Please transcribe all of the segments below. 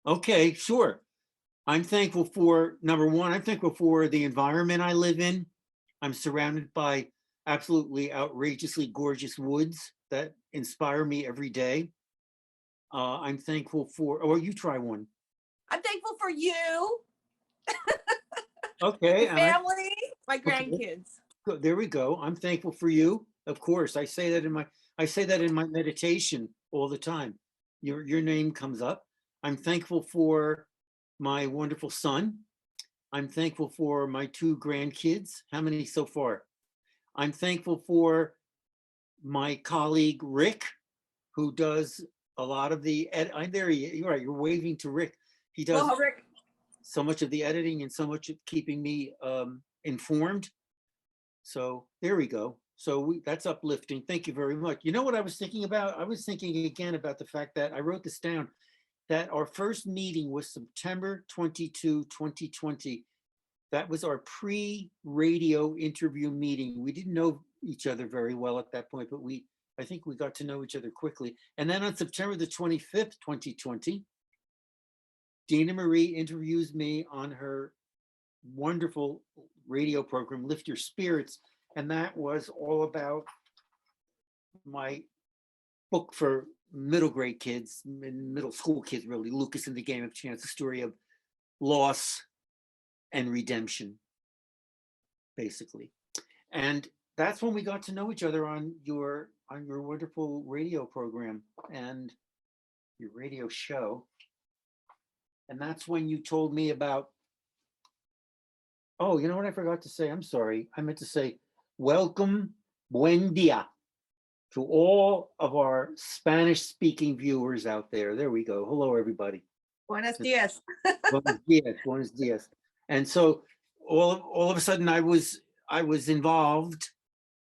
Okay, sure. I'm thankful for, number one, I'm thankful for the environment I live in. I'm surrounded by absolutely outrageously gorgeous woods that inspire me every day. I'm thankful for, or you try one. I'm thankful for you, Okay, my and family, my okay, grandkids. good, there we go. I'm thankful for you. Of course, I say that in my meditation all the time. Your name comes up. I'm thankful for my wonderful son. I'm thankful for my two grandkids. How many so far? I'm thankful for my colleague Rick, who does a lot of the I'm there. You're right. You're waving to Rick. He does Aloha, Rick. so much of the editing and so much of keeping me informed. So there we go. So that's uplifting. Thank you very much. You know what I was thinking about? I was thinking again about the fact that I wrote this down, that our first meeting was September 22, 2020. That was our pre-radio interview meeting. We didn't know each other very well at that point, but I think we got to know each other quickly. And then on September the 25th, 2020, Dena Marie interviews me on her wonderful radio program, Lift Your Spirits. And that was all about my book for middle grade kids and middle school kids, really, Loukas and the Game of Chance, the story of loss and redemption, basically. And that's when we got to know each other on your wonderful radio program and your radio show. And that's when you told me about, oh, you know what I forgot to say? I'm sorry. I meant to say, welcome, buen dia, to all of our Spanish speaking viewers out there. There we go. Hello, everybody. Buenos dias. Buenos dias, buenos dias. And so all of a sudden I was involved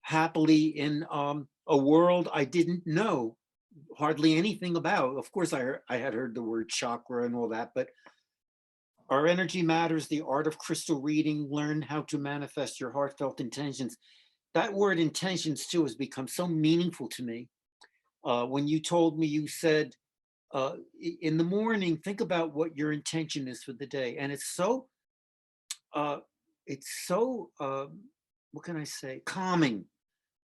happily in a world I didn't know hardly anything about. Of course, I had heard the word chakra and all that, but our energy matters, the art of crystal reading, learn how to manifest your heartfelt intentions. That word intentions too has become so meaningful to me. When you told me, you said, in the morning, think about what your intention is for the day. And it's so, what can I say, calming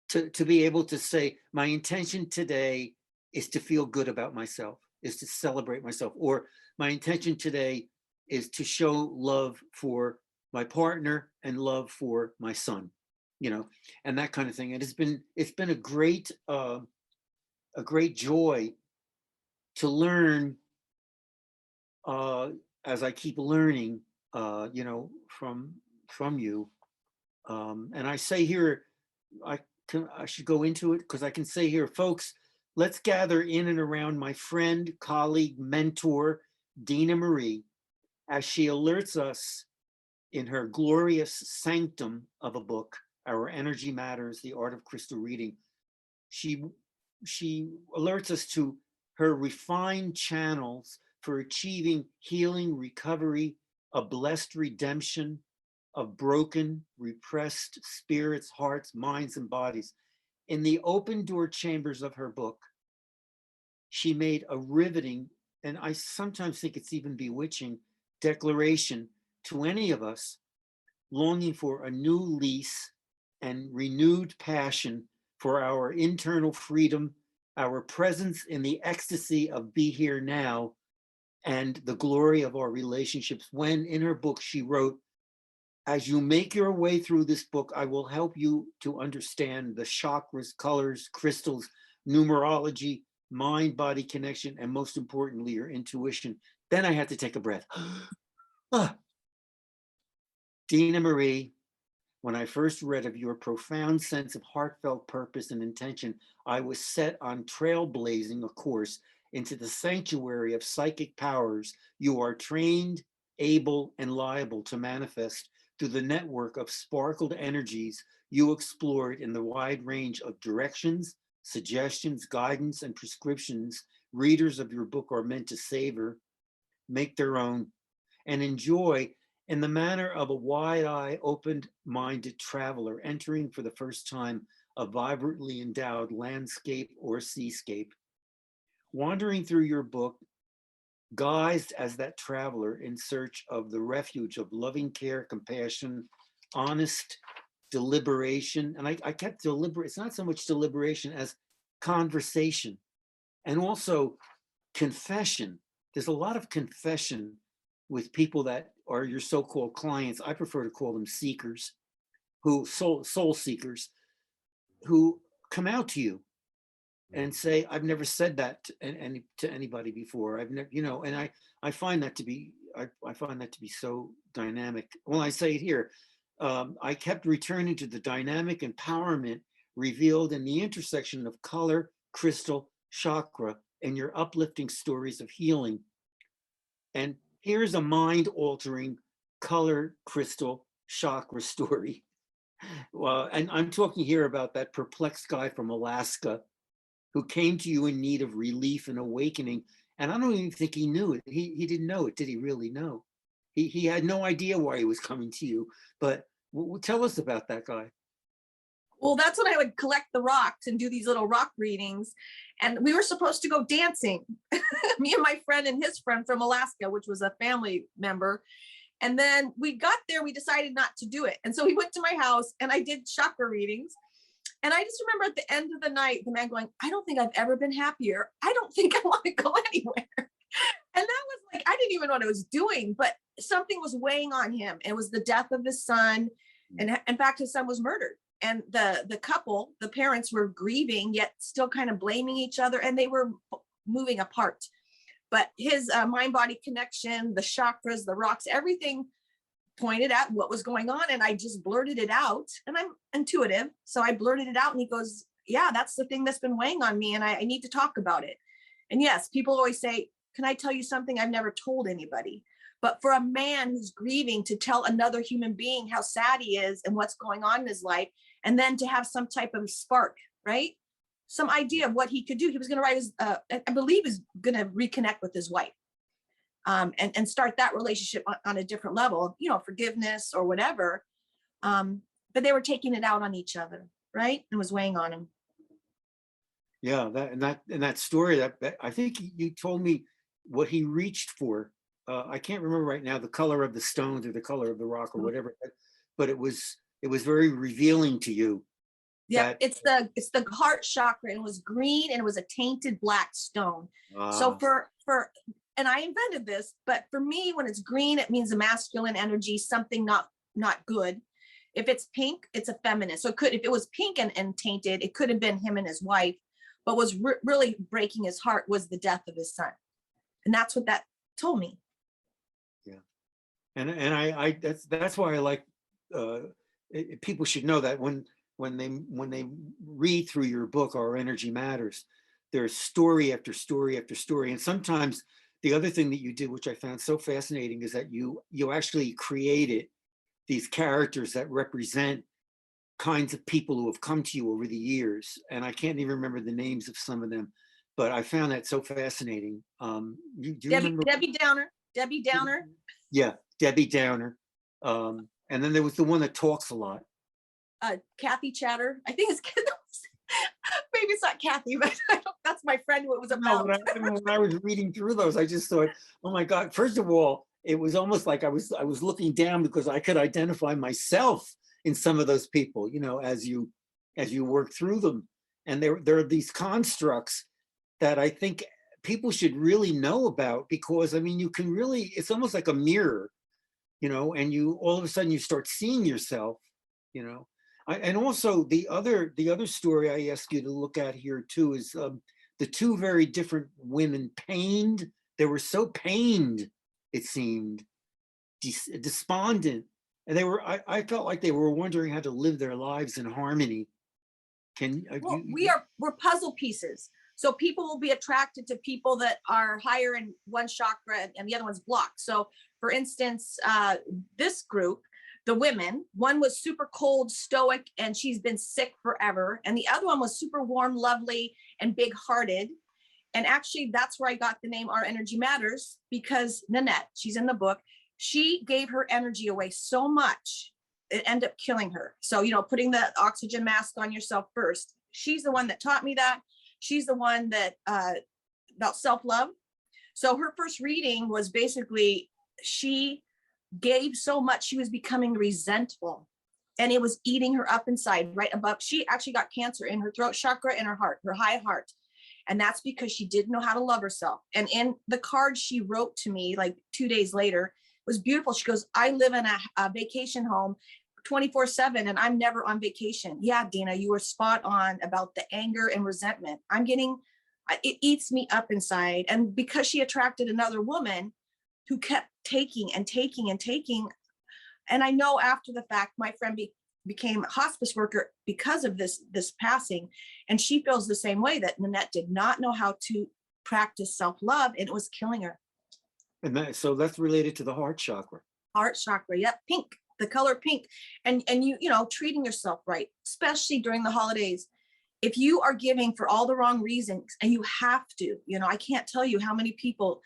to be able to say, my intention today is to feel good about myself, is to celebrate myself, or my intention today is to show love for my partner and love for my son, and that kind of thing. And it's been a great joy to learn as I keep learning, from you. And I say here, I should go into it because I can say here, folks, let's gather in and around my friend, colleague, mentor, Dena Marie, as she alerts us in her glorious sanctum of a book, Our Energy Matters, The Art of Crystal Reading. She alerts us to her refined channels for achieving healing, recovery, a blessed redemption of broken, repressed spirits, hearts, minds, and bodies. In the open door chambers of her book, she made a riveting, and I sometimes think it's even bewitching, declaration to any of us longing for a new lease and renewed passion for our internal freedom, our presence in the ecstasy of be here now, and the glory of our relationships. When in her book, she wrote, as you make your way through this book, I will help you to understand the chakras, colors, crystals, numerology, mind-body connection, and most importantly, your intuition. Then I had to take a breath. Dena Marie, when I first read of your profound sense of heartfelt purpose and intention, I was set on trailblazing a course into the sanctuary of psychic powers you are trained, able, and liable to manifest through the network of sparkled energies you explored in the wide range of directions, suggestions, guidance, and prescriptions readers of your book are meant to savor, make their own, and enjoy in the manner of a wide-eyed, open-minded traveler entering for the first time a vibrantly endowed landscape or seascape. Wandering through your book, guised as that traveler in search of the refuge of loving care, compassion, honest deliberation. And I kept it's not so much deliberation as conversation, and also confession. There's a lot of confession with people that are your so-called clients. I prefer to call them seekers, who soul seekers, who come out to you and say, I've never said that to anybody before. I've never, and I find that to be, I find that to be so dynamic. Well, I say it here, I kept returning to the dynamic empowerment revealed in the intersection of color, crystal, chakra, and your uplifting stories of healing. And here's a mind-altering color, crystal, chakra story. Well, and I'm talking here about that perplexed guy from Alaska who came to you in need of relief and awakening. And I don't even think he knew it. He didn't know it. Did he really know? He had no idea why he was coming to you. But tell us about that guy. Well, that's when I would collect the rocks and do these little rock readings. And we were supposed to go dancing, me and my friend and his friend from Alaska, which was a family member. And then we got there, we decided not to do it. And so we went to my house and I did chakra readings. And I just remember at the end of the night, the man going, I don't think I've ever been happier. I don't think I want to go anywhere. And that was like, I didn't even know what I was doing, but something was weighing on him. It was the death of his son. And in fact, his son was murdered. And the couple, the parents were grieving, yet still kind of blaming each other. And they were moving apart. But his mind-body connection, the chakras, the rocks, everything pointed at what was going on. And I just blurted it out. And I'm intuitive. So I blurted it out and he goes, yeah, that's the thing that's been weighing on me. And I need to talk about it. And yes, people always say, can I tell you something I've never told anybody? But for a man who's grieving to tell another human being how sad he is and what's going on in his life, and then to have some type of spark, right? Some idea of what he could do. He was going to write his, I believe is going to reconnect with his wife and start that relationship on a different level, forgiveness or whatever. But they were taking it out on each other, right? And was weighing on him. Yeah, that story that I think you told me what he reached for. I can't remember right now the color of the stones or the color of the rock or whatever, but it was very revealing to you. Yeah, it's the heart chakra. It was green and it was a tainted black stone. So and I invented this, but for me, when it's green, it means a masculine energy, something not good. If it's pink, it's a feminine. So if it was pink and tainted, it could have been him and his wife, but was really breaking his heart was the death of his son. And that's what that told me. Yeah. And I that's why I like, people should know that when they read through your book, Our Energy Matters, there's story after story after story. And sometimes the other thing that you did, which I found so fascinating, is that you actually created these characters that represent kinds of people who have come to you over the years. And I can't even remember the names of some of them, but I found that so fascinating. Do you remember? Debbie Downer. Yeah, Debbie Downer. And then there was the one that talks a lot. Kathy Chatter. I think it's maybe it's not Kathy, but that's my friend who it was about. No, when I was reading through those, I just thought, oh my God, first of all, it was almost like I was looking down because I could identify myself in some of those people, as you work through them. And there are these constructs that I think people should really know about, because I mean, you can really, it's almost like a mirror, and you all of a sudden you start seeing yourself, and also the other story I ask you to look at here too is the two very different women pained. They were so pained, it seemed, despondent, and I felt like they were wondering how to live their lives in harmony. We're puzzle pieces. So people will be attracted to people that are higher in one chakra and the other one's blocked. So for instance, this group, the women, one was super cold, stoic, and she's been sick forever. And the other one was super warm, lovely, and big hearted. And actually that's where I got the name Our Energy Matters, because Nanette, she's in the book, she gave her energy away so much, it ended up killing her. So, putting the oxygen mask on yourself first. She's the one that taught me that. She's the one that, about self-love. So her first reading was basically, she gave so much, she was becoming resentful, and it was eating her up inside, right above. She actually got cancer in her throat chakra and her heart, her high heart. And that's because she didn't know how to love herself. And in the card she wrote to me like 2 days later was beautiful. She goes, I live in a vacation home 24/7 and I'm never on vacation. Yeah, Dena, you were spot on about the anger and resentment. It eats me up inside. And because she attracted another woman who kept taking and taking and taking. And I know after the fact, my friend became a hospice worker because of this passing. And she feels the same way, that Nanette did not know how to practice self-love, and it was killing her. And so that's related to the heart chakra. Heart chakra, yep, pink, the color pink. And you know, treating yourself right, especially during the holidays. If you are giving for all the wrong reasons, and you have to, you know, I can't tell you how many people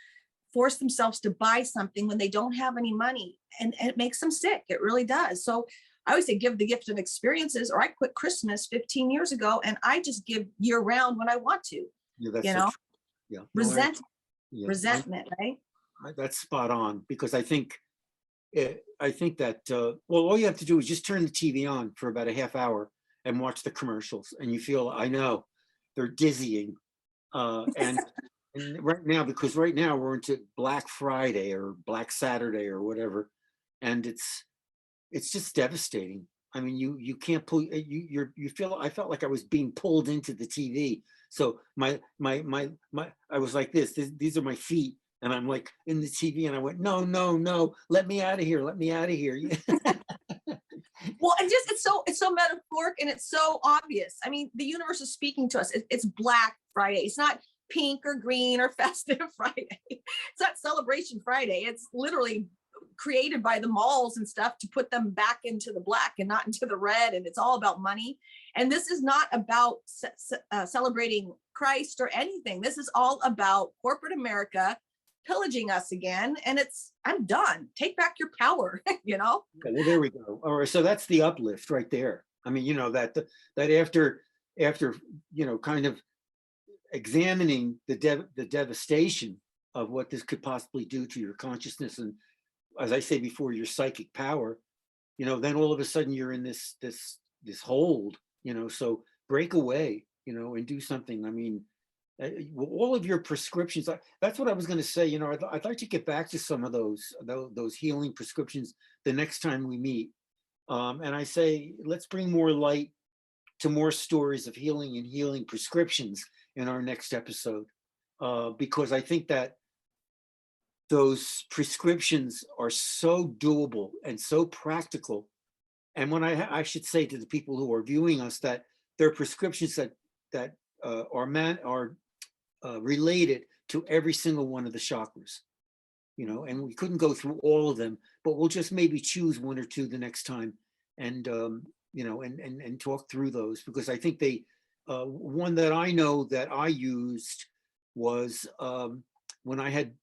force themselves to buy something when they don't have any money, and it makes them sick. It really does. So I always say, give the gift of experiences, or I quit Christmas 15 years ago and I just give year round when I want to. Yeah, that's you so know, true. Yeah. resentment, right? That's spot on, because I think that, well, all you have to do is just turn the TV on for about a half hour and watch the commercials, and you feel, I know, they're dizzying. And right now, because right now we're into Black Friday or Black Saturday or whatever, and it's just devastating. I mean, you can't pull, you feel, I felt like I was being pulled into the TV. So my I was like these are my feet, and I'm like in the TV, and I went, no, let me out of here, let me out of here. Well, and just it's so metaphoric, and it's so obvious. I mean, the universe is speaking to us. It's Black Friday. It's not pink or green or festive Friday. It's not Celebration Friday. It's literally created by the malls and stuff to put them back into the black and not into the red. And it's all about money. And this is not about celebrating Christ or anything. This is all about corporate America pillaging us again. And I'm done. Take back your power, you know? Okay, well, there we go. All right, so that's the uplift right there. I mean, you know, that after, you know, kind of examining the devastation of what this could possibly do to your consciousness, and as I say before, your psychic power, you know, then all of a sudden you're in this hold, you know, so break away, you know, and do something. I mean, all of your prescriptions, that's what I was going to say, you know, I'd like to get back to some of those healing prescriptions the next time we meet. And I say, let's bring more light to more stories of healing and healing prescriptions in our next episode, because I think that those prescriptions are so doable and so practical. And when I should say to the people who are viewing us that they're prescriptions that are related to every single one of the chakras, you know, and we couldn't go through all of them, but we'll just maybe choose one or two the next time, and you know, and talk through those, because I think one that I know that I used was when I had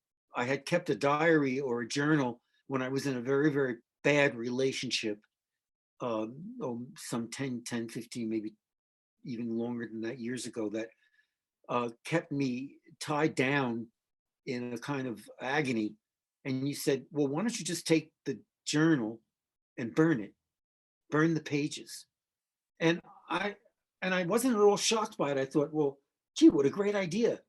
kept a diary or a journal when I was in a very, very bad relationship, some 10, 15, maybe even longer than that, years ago, that kept me tied down in a kind of agony. And you said, well, why don't you just take the journal and burn the pages? And I wasn't at all shocked by it. I thought, well, gee, what a great idea.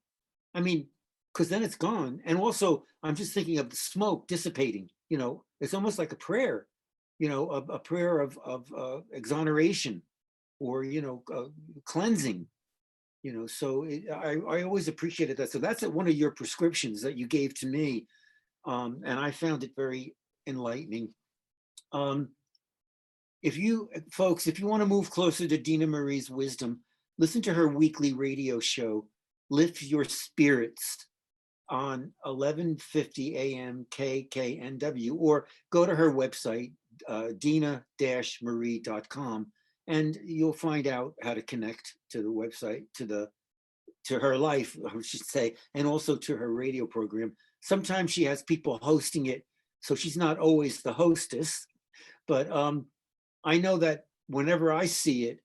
I mean, because then it's gone. And also, I'm just thinking of the smoke dissipating, you know, it's almost like a prayer, you know, a prayer of exoneration, or, you know, cleansing, you know. So I always appreciated that. So that's one of your prescriptions that you gave to me. And I found it very enlightening. If you folks, if you want to move closer to Dena Marie's wisdom, listen to her weekly radio show, Lift Your Spirits, on 1150 AM KKNW, or go to her website, dena-marie.com, and you'll find out how to connect to the website, to her life, I should say, and also to her radio program. Sometimes she has people hosting it, so she's not always the hostess, but I know that whenever I see it,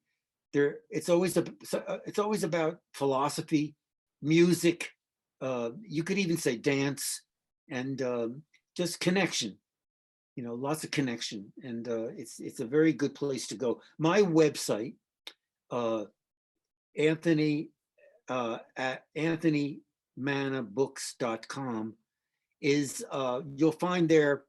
it's always about philosophy, music, you could even say dance and just connection, lots of connection. And it's a very good place to go. My website, Anthony at anthonymanabooks.com is, you'll find there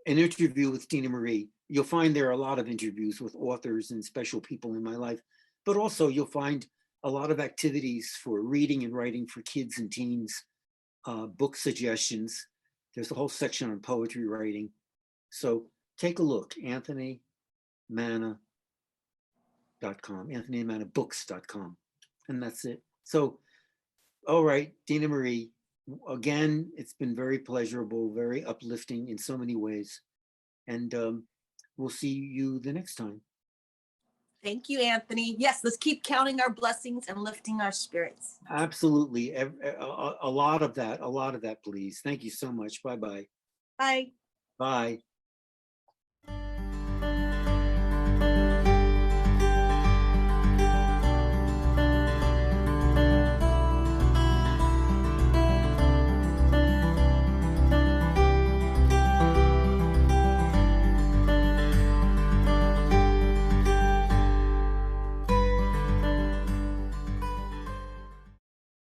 an interview with Dena Marie. You'll find there a lot of interviews with authors and special people in my life, but also you'll find a lot of activities for reading and writing for kids and teens, book suggestions. There's a whole section on poetry writing. So take a look, anthonymanna.com, anthonymanabooks.com, and that's it. So, all right, Dena Marie, again, it's been very pleasurable, very uplifting in so many ways. And we'll see you the next time. Thank you, Anthony. Yes, let's keep counting our blessings and lifting our spirits. Absolutely. A lot of that, please. Thank you so much. Bye-bye. Bye. Bye.